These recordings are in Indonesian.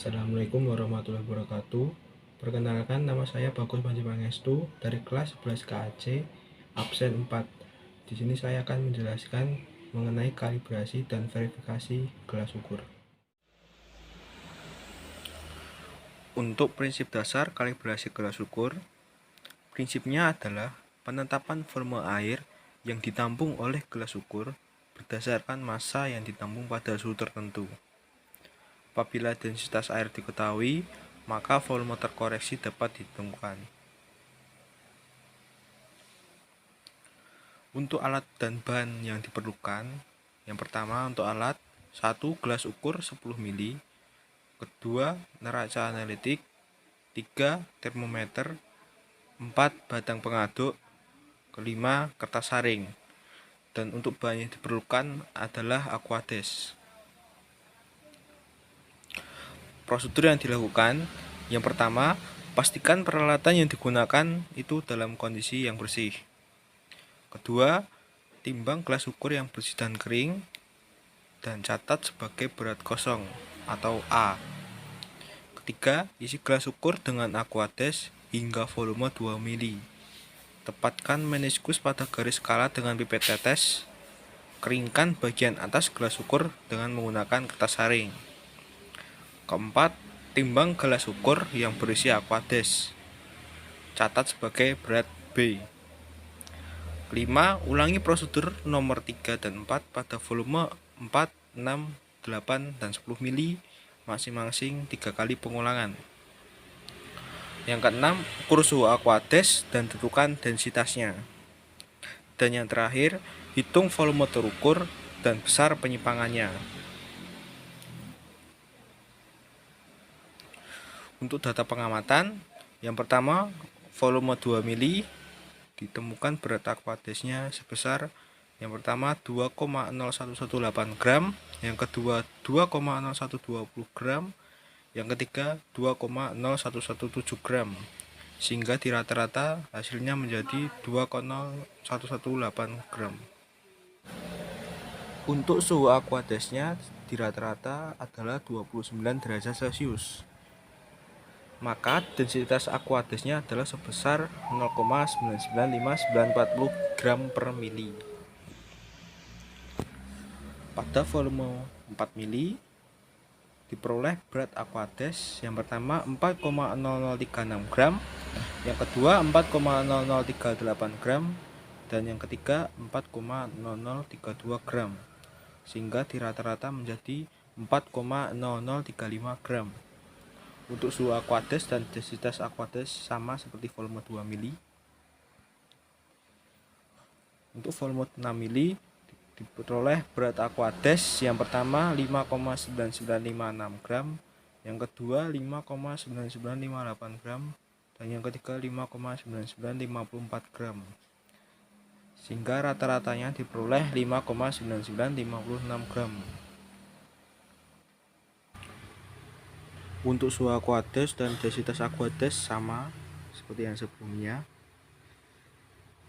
Assalamualaikum warahmatullahi wabarakatuh. Perkenalkan, nama saya Bagus Panji Pangestu dari kelas 11 KAC, absen 4. Di sini saya akan menjelaskan mengenai kalibrasi dan verifikasi gelas ukur. Untuk prinsip dasar kalibrasi gelas ukur, prinsipnya adalah penetapan volume air yang ditampung oleh gelas ukur berdasarkan massa yang ditampung pada suhu tertentu. Apabila densitas air diketahui, maka volume terkoreksi dapat ditemukan. Untuk alat dan bahan yang diperlukan, yang pertama untuk alat, 1 gelas ukur 10 mili, kedua neraca analitik, 3 termometer, 4 batang pengaduk, kelima kertas saring. Dan untuk bahan yang diperlukan adalah Aquades. Prosedur yang dilakukan, yang pertama, pastikan peralatan yang digunakan itu dalam kondisi yang bersih. Kedua, timbang gelas ukur yang bersih dan kering dan catat sebagai berat kosong atau A. Ketiga, isi gelas ukur dengan Aquades hingga volume 2 mili. Tepatkan meniskus pada garis skala dengan pipet tetes. Keringkan bagian atas gelas ukur dengan menggunakan kertas saring. Keempat, timbang gelas ukur yang berisi Aquades. Catat sebagai berat B. Kelima, ulangi prosedur nomor 3 dan 4 pada volume 4, 6, 8, dan 10 mili masing-masing 3 kali pengulangan. Yang keenam, ukur suhu Aquades dan tentukan densitasnya. Dan yang terakhir, hitung volume terukur dan besar penyimpangannya. Untuk data pengamatan, yang pertama, volume 2 mili ditemukan berat Aquadesnya sebesar yang pertama 2,0118 gram, yang kedua 2,0120 gram, yang ketiga 2,0117 gram, sehingga di rata-rata hasilnya menjadi 2,0118 gram. Untuk suhu Aquadesnya di rata-rata adalah 29 derajat Celcius. Maka densitas Aquadesnya adalah sebesar 0,995940 gram per mili. Pada volume 4 mili diperoleh berat Aquades yang pertama 4,0036 gram, yang kedua 4,0038 gram, dan yang ketiga 4,0032 gram, sehingga di rata-rata menjadi 4,0035 gram. Untuk suhu Aquades dan densitas Aquades sama seperti volume 2 mili. Untuk volume 6 mili diperoleh berat Aquades yang pertama 5,9956 gram, yang kedua 5,9958 gram, dan yang ketiga 5,9954 gram, sehingga rata-ratanya diperoleh 5,9956 gram. Untuk suhu Aquades dan densitas Aquades sama seperti yang sebelumnya.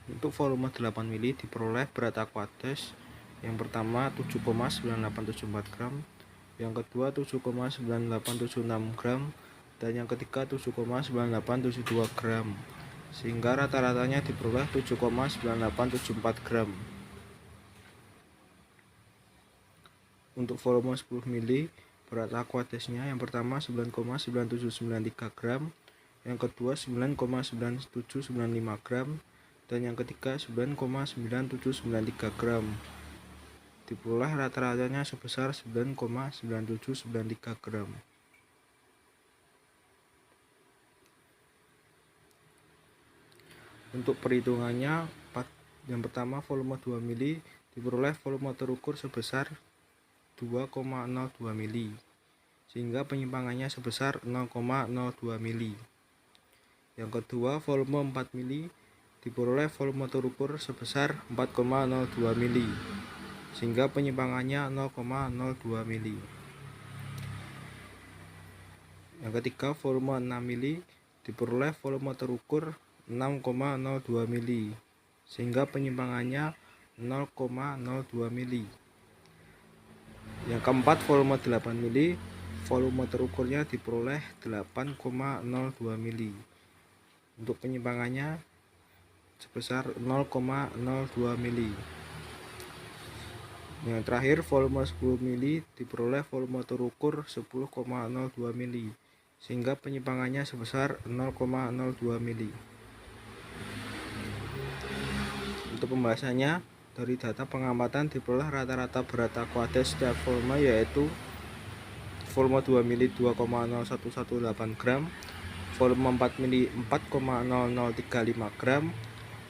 Untuk volume 8 mili diperoleh berat Aquades yang pertama 7,9874 gram, yang kedua 7,9876 gram, dan yang ketiga 7,9872 gram, sehingga rata-ratanya diperoleh 7,9874 gram. Untuk volume 10 mili berat Aquadesnya yang pertama 9,9793 gram, yang kedua 9,9795 gram, dan yang ketiga 9,9793 gram. Diperoleh rata-ratanya sebesar 9,9793 gram. Untuk perhitungannya, yang pertama volume 2 mili diperoleh volume terukur sebesar 2,02 mili, sehingga penyimpangannya sebesar 0,02 mili. Yang kedua, volume 4 mili diperoleh volume terukur sebesar 4,02 mili, sehingga penyimpangannya 0,02 mili. Yang ketiga, volume 6 mili diperoleh volume terukur 6,02 mili, sehingga penyimpangannya 0,02 mili. Yang keempat, volume 8 mili volume terukurnya diperoleh 8,02 mili. Untuk penyimpangannya sebesar 0,02 mili. Yang terakhir, volume 10 mili diperoleh volume terukur 10,02 mili, sehingga penyimpangannya sebesar 0,02 mili. Untuk pembahasannya, dari data pengamatan diperoleh rata-rata berat aqueous setiap volume, yaitu volume 2 mili 2,0118 gram, volume 4 mili 4,0035 gram,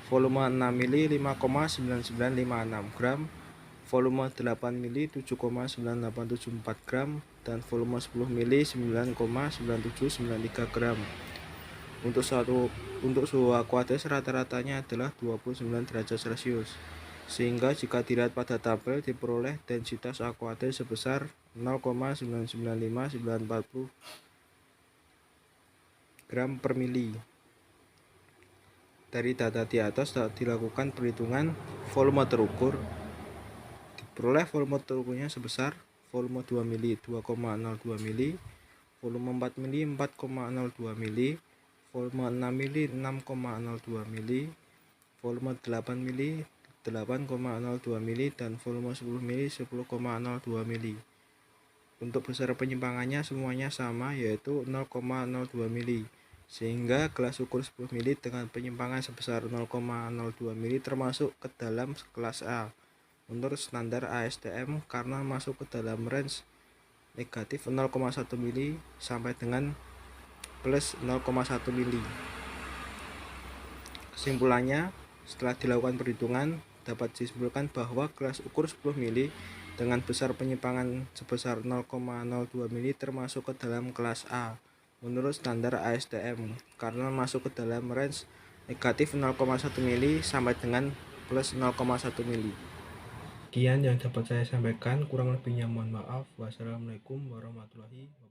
volume 6 mili 5,9956 gram, volume 8 mili 7,9874 gram, dan volume 10 mili 9,9793 gram. Untuk suhu aqueous rata-ratanya adalah 29 derajat Celcius, sehingga jika dilihat pada tabel diperoleh densitas aqueous sebesar 0,995940 gram per mili. Dari data di atas dilakukan perhitungan volume terukur. Diperoleh volume terukurnya sebesar volume 2 mili 2,02 mili, volume 4 mili 4,02 mili, volume 6 mili 6,02 mili, volume 8 mili 8,02 mili, dan volume 10 mili 10,02 mili. Untuk besar penyimpangannya semuanya sama, yaitu 0,02 mili, sehingga gelas ukur 10 mili dengan penyimpangan sebesar 0,02 mili termasuk ke dalam kelas A menurut standar ASTM karena masuk ke dalam range negatif 0,1 mili sampai dengan plus 0,1 mili. Kesimpulannya, setelah dilakukan perhitungan, dapat disimpulkan bahwa gelas ukur 10 mili dengan besar penyimpangan sebesar 0,02 mili termasuk ke dalam kelas A menurut standar ASTM karena masuk ke dalam range negatif 0,1 mili sampai dengan plus 0,1 mili. Sekian yang dapat saya sampaikan, kurang lebihnya mohon maaf. Wassalamualaikum warahmatullahi wabarakatuh.